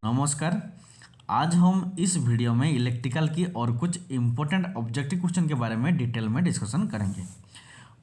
नमस्कार। आज हम इस वीडियो में इलेक्ट्रिकल की और कुछ इम्पोर्टेंट ऑब्जेक्टिव क्वेश्चन के बारे में डिटेल में डिस्कशन करेंगे।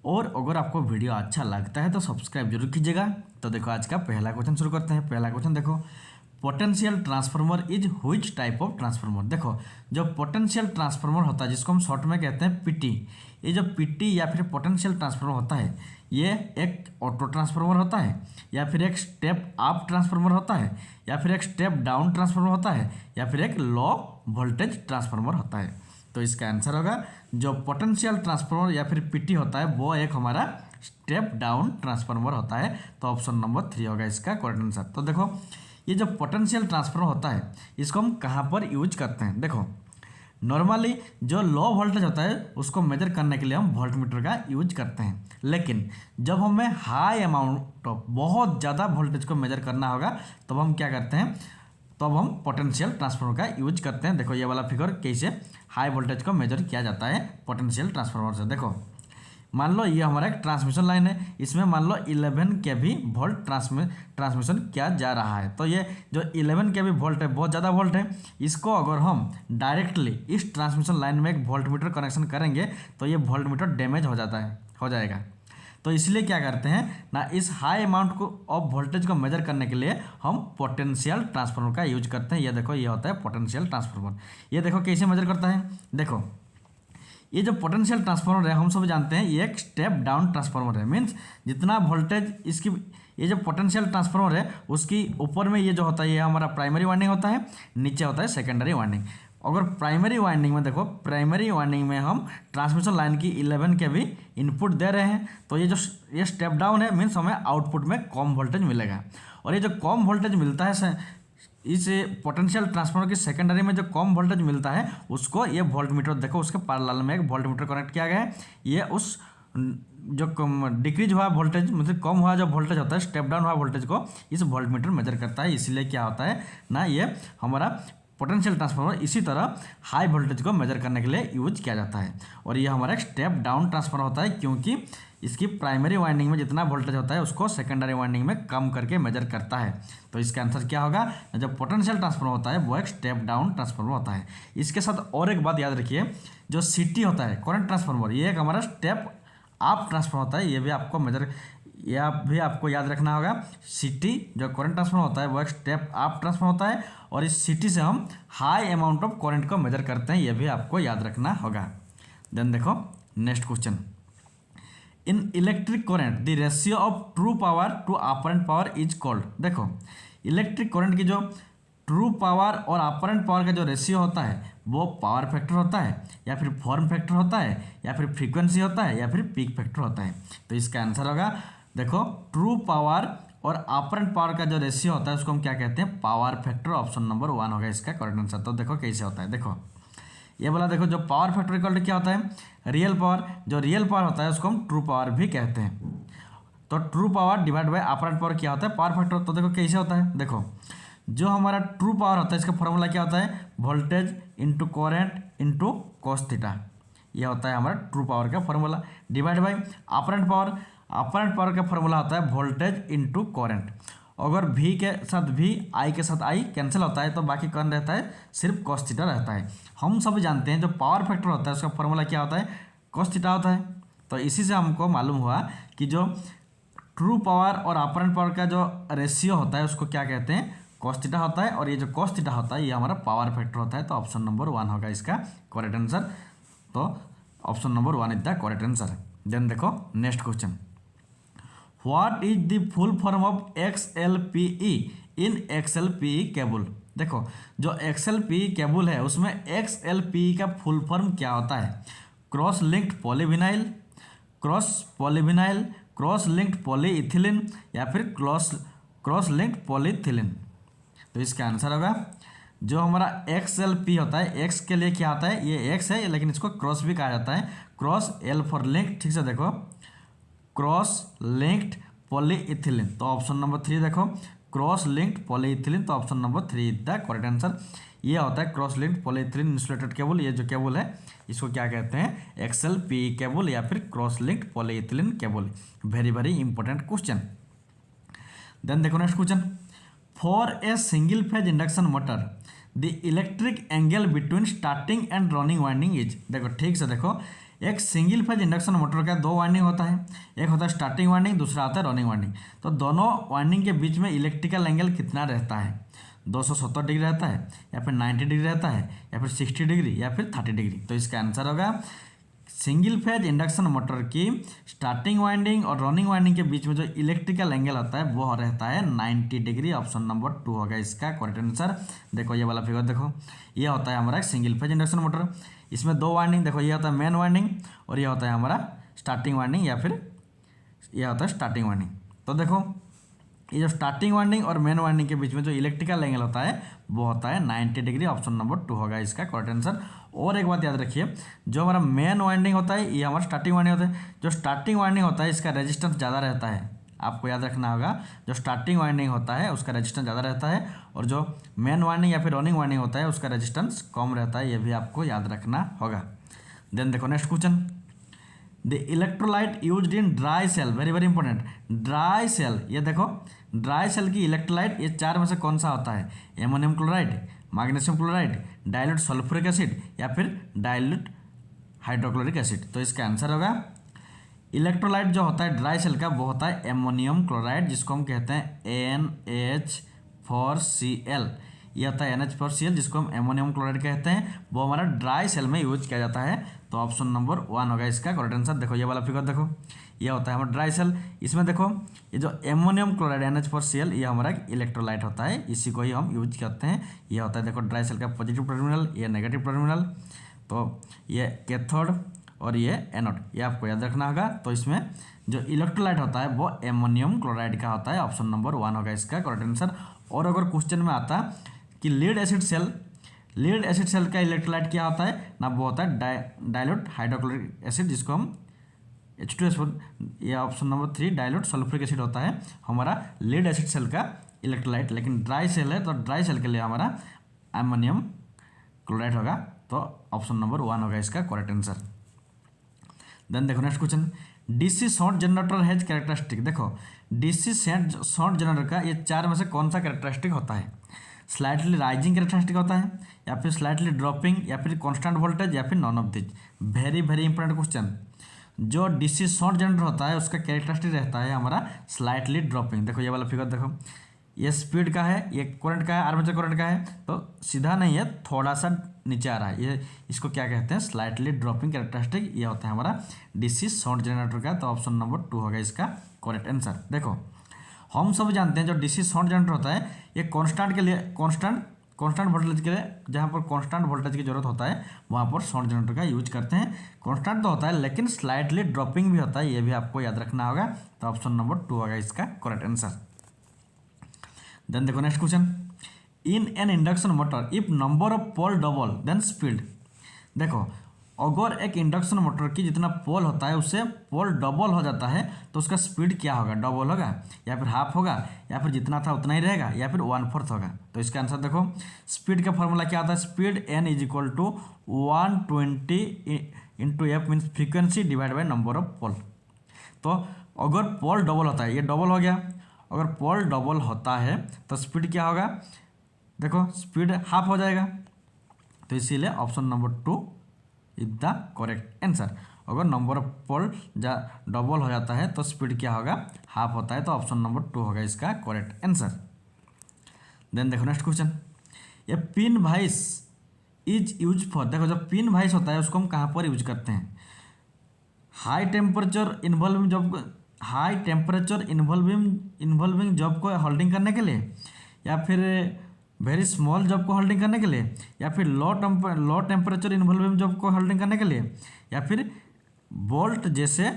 और अगर आपको वीडियो अच्छा लगता है तो सब्सक्राइब जरूर कीजिएगा। तो देखो आज का पहला क्वेश्चन शुरू करते हैं। पहला क्वेश्चन देखो, potential transformer is which type of transformer. देखो जो पोटेंशियल ट्रांसफार्मर होता है जिसको हम शॉर्ट में कहते हैं पीटी, ये जो पीटी या फिर पोटेंशियल ट्रांसफार्मर होता है ये एक ऑटो ट्रांसफार्मर होता है, या फिर एक स्टेप अप ट्रांसफार्मर होता है, या फिर एक स्टेप डाउन ट्रांसफार्मर होता है, या फिर एक लो वोल्टेज ट्रांसफार्मर होता है। तो इसका आंसर होगा जो पोटेंशियल ट्रांसफार्मर या फिर पीटी होता है वो एक हमारा स्टेप डाउन ट्रांसफार्मर होता है। तो ऑप्शन नंबर 3 होगा इसका करेक्ट आंसर। तो देखो ये जो पोटेंशियल ट्रांसफार्मर होता है इसको हम कहाँ पर यूज करते हैं। देखो नॉर्मली जो लो वोल्टेज होता है उसको मेजर करने के लिए हम वोल्टमीटर का यूज करते हैं, लेकिन जब हमें हाई अमाउंट ऑफ बहुत ज़्यादा वोल्टेज को मेजर करना होगा तब हम क्या करते हैं, तब हम पोटेंशियल ट्रांसफार्मर का यूज करते हैं। देखो ये वाला फिगर कैसे हाई वोल्टेज को मेजर किया जाता है पोटेंशियल ट्रांसफार्मर से। देखो मान लो ये हमारा एक ट्रांसमिशन लाइन है, इसमें मान लो 11 केवी वोल्ट ट्रांसमिशन किया जा रहा है। तो ये जो 11 केवी वोल्ट है बहुत ज़्यादा वोल्ट है, इसको अगर हम डायरेक्टली इस ट्रांसमिशन लाइन में एक वोल्टमीटर कनेक्शन करेंगे तो ये वोल्टमीटर डैमेज हो जाएगा। तो इसलिए क्या करते हैं ना, इस हाई अमाउंट को ऑफ वोल्टेज को मेजर करने के लिए हम पोटेंशियल ट्रांसफार्मर का यूज करते हैं। ये देखो ये होता है पोटेंशियल ट्रांसफार्मर। ये देखो कैसे मेजर करता है। देखो ये जो पोटेंशियल ट्रांसफार्मर है हम सब जानते हैं ये एक स्टेप डाउन ट्रांसफार्मर है। मीन्स जितना वोल्टेज इसकी ये जो पोटेंशियल ट्रांसफार्मर है उसकी ऊपर में ये जो होता है ये हमारा प्राइमरी वाइंडिंग होता है, नीचे होता है सेकेंडरी वाइंडिंग। अगर प्राइमरी वाइंडिंग में देखो, प्राइमरी वाइंडिंग में हम ट्रांसमिशन लाइन की 11 के भी इनपुट दे रहे हैं, तो ये स्टेप डाउन है, मीन्स हमें आउटपुट में कम वोल्टेज मिलेगा। और ये जो कम वोल्टेज मिलता है इस पोटेंशियल ट्रांसफार्मर की सेकेंडरी में जो कम वोल्टेज मिलता है उसको ये वोल्टमीटर, देखो उसके पैरेलल में एक वोल्टमीटर कनेक्ट किया गया है। ये उस जो डिक्रीज हुआ वोल्टेज, मतलब कम हुआ जो वोल्टेज होता है, स्टेप डाउन हुआ वोल्टेज को इस वोल्टमीटर मेजर करता है। इसलिए क्या होता है ना, ये हमारा पोटेंशियल ट्रांसफार्मर इसी तरह हाई वोल्टेज को मेजर करने के लिए यूज किया जाता है। और ये हमारा एक स्टेप डाउन ट्रांसफार्मर होता है क्योंकि इसकी प्राइमरी वाइंडिंग में जितना वोल्टेज होता है उसको सेकेंडरी वाइंडिंग में कम करके मेजर करता है। तो इसका आंसर क्या होगा, जो पोटेंशियल ट्रांसफार्मर होता है वो एक स्टेप डाउन ट्रांसफार्मर होता है। इसके साथ और एक बात याद रखिए, जो सीटी होता है करंट ट्रांसफार्मर, ये एक हमारा स्टेप अप ट्रांसफार्मर होता है। ये भी आपको मेजर, यह भी आपको याद रखना होगा। सीटी जो करंट ट्रांसफार्मर होता है वो एक स्टेप अप ट्रांसफार्मर होता है, और इस सीटी से हम हाई अमाउंट ऑफ करंट को मेजर करते हैं। यह भी आपको याद रखना होगा। देन देखो next question, in electric current the ratio of true power to apparent power is called. देखो इलेक्ट्रिक करंट की जो ट्रू पावर और अपरेंट पावर का जो रेशियो होता है वो पावर फैक्टर होता है, या फिर फॉर्म फैक्टर होता है, या फिर फ्रीक्वेंसी होता है, या फिर पीक फैक्टर होता है। तो इसका आंसर होगा, देखो ट्रू पावर और अपरेंट पावर का जो रेशियो होता है उसको हम क्या कहते हैं, पावर फैक्टर। ऑप्शन नंबर 1 होगा इसका करेक्ट आंसर। तो देखो कैसे होता है, देखो ये बोला, देखो जो पावर फैक्टर इक्वल टू क्या होता है, रियल पावर। जो रियल पावर होता है उसको हम ट्रू पावर भी कहते हैं। तो true power divide by apparent power क्या होता है, पावर फैक्टर। तो देखो कैसे होता है, देखो जो हमारा ट्रू पावर होता है इसका फॉर्मूला क्या होता है, voltage into current into cos theta. ये होता है हमारा ट्रू पावर का formula. Divide by apparent power, apparent power का फॉर्मूला होता है वोल्टेज इंटू करेंट। अगर V के साथ V, I के साथ I कैंसिल होता है तो बाकी कौन रहता है, सिर्फ कॉस थीटा रहता है। हम सब जानते हैं जो पावर फैक्टर होता है उसका फॉर्मूला क्या होता है, कॉस थीटा होता है। तो इसी से हमको मालूम हुआ कि जो ट्रू पावर और अपरेंट पावर का जो रेशियो होता है उसको क्या कहते हैं, कॉस थीटा होता है। और ये जो कॉस थीटा होता है ये हमारा पावर फैक्टर होता है। तो ऑप्शन नंबर 1 होगा इसका करेक्ट आंसर। तो option number 1 is the correct answer. Then देखो next question, what is the full form of XLPE in XLPE cable. देखो जो XLPE केबल है उसमें XLPE का फुल फॉर्म क्या होता है, cross linked polyvinyl, cross linked polyethylene, या फिर क्रॉस लिंक्ड पॉलीथिलीन। तो इसका आंसर होगा जो हमारा XLP होता है, X के लिए क्या होता है, ये X है लेकिन इसको क्रॉस भी कहा जाता है, क्रॉस L फॉर लिंक। ठीक से देखो क्रॉस लिंक्ड पॉलीइथिलीन। तो ऑप्शन नंबर 3 देखो क्रॉस लिंक्ड पॉलीइथिलीन। तो option number 3 is the correct answer. ये होता है cross linked polyethylene insulated cable. ये जो केबल है इसको क्या कहते हैं, XLPE केबल या फिर cross linked polyethylene cable. Very very important question. Then देखो next question, for a single phase induction motor the electric angle between starting and running winding is. देखो ठीक से देखो, एक सिंगल फेज इंडक्शन मोटर का दो वाइंडिंग होता है, एक होता है स्टार्टिंग वाइंडिंग, दूसरा होता है रनिंग वाइंडिंग। तो दोनों वाइंडिंग के बीच में इलेक्ट्रिकल एंगल कितना रहता है? 270 डिग्री रहता है, या फिर 90 डिग्री रहता है, या फिर 60 डिग्री, या फिर 30 डिग्री। तो इसका आंसर होगा सिंगल फेज इंडक्शन मोटर की स्टार्टिंग वाइंडिंग और रनिंग वाइंडिंग के बीच में जो इलेक्ट्रिकल एंगल होता है वो रहता है 90 डिग्री। ऑप्शन नंबर 2 होगा इसका करेक्ट आंसर। देखो ये वाला फिगर देखो, ये होता है हमारा सिंगल फेज इंडक्शन मोटर। इसमें दो वाइंडिंग, देखो ये होता है मेन वाइंडिंग और ये होता है हमारा स्टार्टिंग वाइंडिंग, या फिर यह होता है स्टार्टिंग वाइंडिंग। तो देखो ये जो स्टार्टिंग वाइंडिंग और मेन वाइंडिंग के बीच में जो इलेक्ट्रिकल एंगल होता है वो होता है 90 डिग्री। ऑप्शन नंबर 2 होगा इसका करेक्ट आंसर। और एक बात याद रखिए, जो हमारा मेन वाइंडिंग होता है ये हमारा स्टार्टिंग वाइंडिंग होता है। जो स्टार्टिंग वाइंडिंग होता है इसका रेजिस्टेंस ज़्यादा रहता है, आपको याद रखना होगा। जो स्टार्टिंग वाइंडिंग होता है उसका रेजिस्टेंस ज़्यादा रहता है, और जो मेन वाइंडिंग या फिर रनिंग वाइंडिंग होता है उसका रेजिस्टेंस कम रहता है, ये भी आपको याद रखना होगा। देन देखो next question, the electrolyte used in dry cell, very very important. Dry cell, ये देखो ड्राई सेल की इलेक्ट्रोलाइट ये चार में से कौन सा होता है? Ammonium chloride, magnesium chloride, dilute sulphuric acid, या फिर डाइल्यूट हाइड्रोक्लोरिक एसिड। तो इसका आंसर होगा इलेक्ट्रोलाइट जो होता है ड्राई सेल का वो होता है एमोनियम क्लोराइड, जिसको हम कहते हैं NH4Cl। ये होता है NH4Cl, जिसको हम एमोनियम क्लोराइड कहते हैं। वो हमारा ड्राई सेल में यूज किया जाता है। तो ऑप्शन नंबर 1 होगा इसका करेक्ट आंसर। देखो ये वाला फिगर देखो, ये होता है हमारा ड्राई सेल। इसमें देखो ये जो एमोनियम क्लोराइड NH4Cl ये हमारा इलेक्ट्रोलाइट होता है, इसी को ही हम यूज करते हैं। ये होता है देखो ड्राई सेल का पॉजिटिव टर्मिनल, ये नेगेटिव टर्मिनल। तो ये कैथोड और ये एनोड, ये आपको याद रखना होगा। तो इसमें जो इलेक्ट्रोलाइट होता है वो एमोनियम क्लोराइड का होता है। ऑप्शन नंबर 1 होगा इसका करेक्ट आंसर। और अगर क्वेश्चन में आता कि लीड एसिड सेल का इलेक्ट्रोलाइट क्या होता है ना, वो होता है डाइल्यूट हाइड्रोक्लोरिक एसिड, जिसको हम H2SO। ये option number 3 dilute sulphuric acid होता है हमारा लीड एसिड सेल का इलेक्ट्रोलाइट। लेकिन ड्राई सेल है तो ड्राई सेल के लिए हमारा एमोनियम क्लोराइड होगा। तो ऑप्शन नंबर 1 होगा इसका करेक्ट आंसर। देन देखो next question, DC short generator has characteristic. देखो डीसी शॉर्ट जनरेटर का ये चार में से कौन सा कैरेक्टरिस्टिक होता है? स्लाइटली राइजिंग कैरेक्टरिस्टिक होता है, या फिर स्लाइटली ड्रॉपिंग, या फिर कांस्टेंट वोल्टेज, या फिर none of this. Very very important question. जो डीसी शॉर्ट जनरेटर होता है उसका कैरेक्टरिस्टिक रहता है हमारा स्लाइटली ड्रॉपिंग। देखो ये वाला फिगर देखो, ये स्पीड का है, ये करंट का है, आर्मेचर करंट का है, तो सीधा नहीं है, थोड़ा सा नीचे आ रहा है, ये इसको क्या कहते हैं? Slightly dropping characteristic. ये होता है हमारा डीसी शॉर्ट जनरेटर का। तो ऑप्शन नंबर 2 होगा इसका करेक्ट आंसर। देखो हम सब जानते हैं जो डीसी शॉर्ट जनरेटर होता है ये कांस्टेंट के लिए कांस्टेंट वोल्टेज के लिए, जहाँ पर कांस्टेंट वोल्टेज की जरूरत होता है वहाँ पर शॉर्ट जनरेटर का यूज करते हैं। कांस्टेंट तो होता है लेकिन स्लाइटली ड्रॉपिंग भी होता है, ये भी आपको याद रखना होगा। तो ऑप्शन नंबर 2 होगा इसका करेक्ट आंसर। देन देखो next question, in an induction motor if number of pole double then speed. देखो अगर एक इंडक्शन मोटर की जितना पोल होता है उससे पोल डबल हो जाता है तो उसका स्पीड क्या होगा? डबल होगा, या फिर हाफ होगा, या फिर जितना था उतना ही रहेगा, या फिर 1/4 होगा। तो इसका आंसर देखो, स्पीड का फॉर्मूला क्या आता है? Speed n = 120 × f means frequency divide by number of pole. तो अगर पोल डबल होता है, ये डबल हो गया, अगर पोल डबल होता है तो स्पीड क्या होगा? देखो स्पीड हाफ हो जाएगा। तो इसीलिए option number 2 is the correct answer. अगर नंबर ऑफ पोल डबल हो जाता है तो स्पीड क्या होगा? हाफ होता है। तो ऑप्शन नंबर 2 होगा इसका करेक्ट आंसर। देन देखो नेक्स्ट क्वेश्चन, ये pin vice is use for. देखो जब पिन वाइस होता है उसको हम कहाँ पर यूज करते हैं? हाई टेम्परेचर इन्वॉल्विंग जॉब को होल्डिंग करने के लिए, या फिर वेरी स्मॉल जॉब को होल्डिंग करने के लिए, या फिर लो टेम्परेचर इन्वॉल्विंग जॉब को होल्डिंग करने के लिए, या फिर बोल्ट जैसे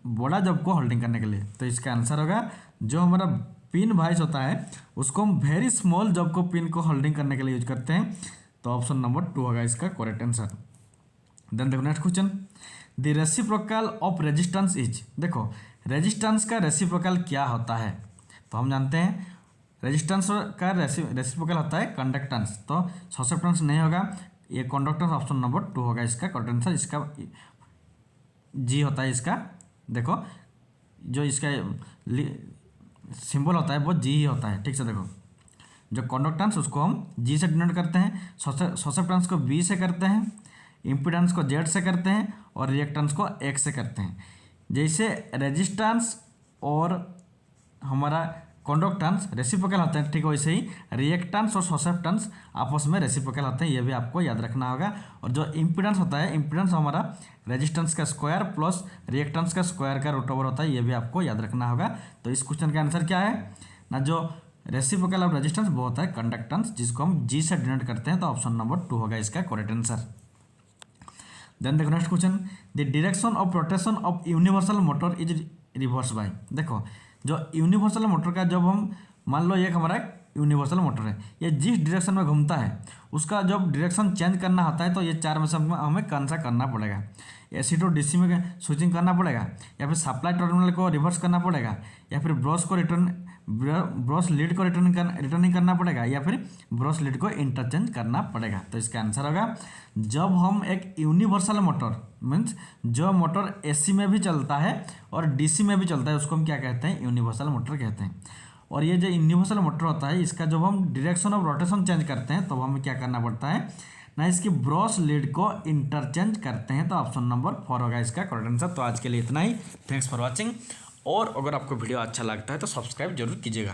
बड़ा जॉब को होल्डिंग करने के लिए। तो इसका आंसर होगा जो हमारा पिन वाइस होता है उसको हम वेरी स्मॉल जॉब को पिन को होल्डिंग करने के लिए यूज करते हैं। तो ऑप्शन नंबर 2 होगा इसका करेक्ट आंसर। देन देखो next question, the reciprocal of resistance is. देखो रेजिस्टेंस का रेसिप्रोकल क्या होता है? तो हम जानते हैं रेजिस्टेंस का रेसिप्रोकल होता है कंडक्टेंस। तो ससेप्टेंस नहीं होगा, ये कंडक्टेंस। ऑप्शन नंबर 2 होगा इसका करेक्ट आंसर। इसका जी होता है इसका, देखो जो इसका सिंबल होता है वो जी ही होता है। ठीक से देखो जो कंडक्टेंस उसको हम जी से डिनोट करते हैं, ससेप्टेंस को बी से करते हैं, इम्पीडेंस को जेड से करते हैं और रिएक्टेंस को एक्स से करते हैं। जैसे रेजिस्टेंस और हमारा कंडक्टेंस रेसिप्रोकल होते हैं, ठीक वैसे ही रिएक्टेंस और ससेप्टेंस आपस में रेसिप्रोकल होते हैं, ये भी आपको याद रखना होगा। और जो इम्पीडेंस होता है, इम्पीडेंस हमारा रेजिस्टेंस का स्क्वायर प्लस रिएक्टेंस का स्क्वायर का रूट ओवर होता है, ये भी आपको याद रखना होगा। तो इस क्वेश्चन का आंसर क्या है ना, जो रेसिप्रोकल ऑफ रेजिस्टेंस वो होता है कंडक्टेंस, जिसको हम जी से डिनोट करते हैं। तो ऑप्शन नंबर 2 होगा इसका करेक्ट आंसर। देन देखो next question, the direction of rotation of universal motor is reverse by. देखो जो यूनिवर्सल मोटर का जब हम मान लो एक हमारा यूनिवर्सल मोटर है, ये जिस डायरेक्शन में घूमता है उसका जब डायरेक्शन चेंज करना होता है तो ये चार में से हमें कौन सा करना पड़ेगा, एसी टू डीसी में स्विचिंग करना पड़ेगा, या फिर सप्लाई टर्मिनल को रिवर्स करना पड़ेगा, या फिर ब्रश लीड को रिटर्निंग करना पड़ेगा, या फिर ब्रश लीड को इंटरचेंज करना पड़ेगा। तो इसका आंसर होगा जब हम एक यूनिवर्सल मोटर मीन्स जो मोटर एसी में भी चलता है और डीसी में भी चलता है उसको हम क्या कहते हैं, यूनिवर्सल मोटर कहते हैं। और ये जो यूनिवर्सल मोटर होता है इसका जब हम डायरेक्शन ऑफ रोटेशन चेंज करते हैं तो हमें क्या करना पड़ता है ना, इसकी ब्रश लीड को इंटरचेंज करते हैं। तो ऑप्शन नंबर 4 होगा इसका करेक्ट आंसर। तो आज के लिए इतना ही, थैंक्स फॉर वॉचिंग। और अगर आपको वीडियो अच्छा लगता है तो सब्सक्राइब जरूर कीजिएगा।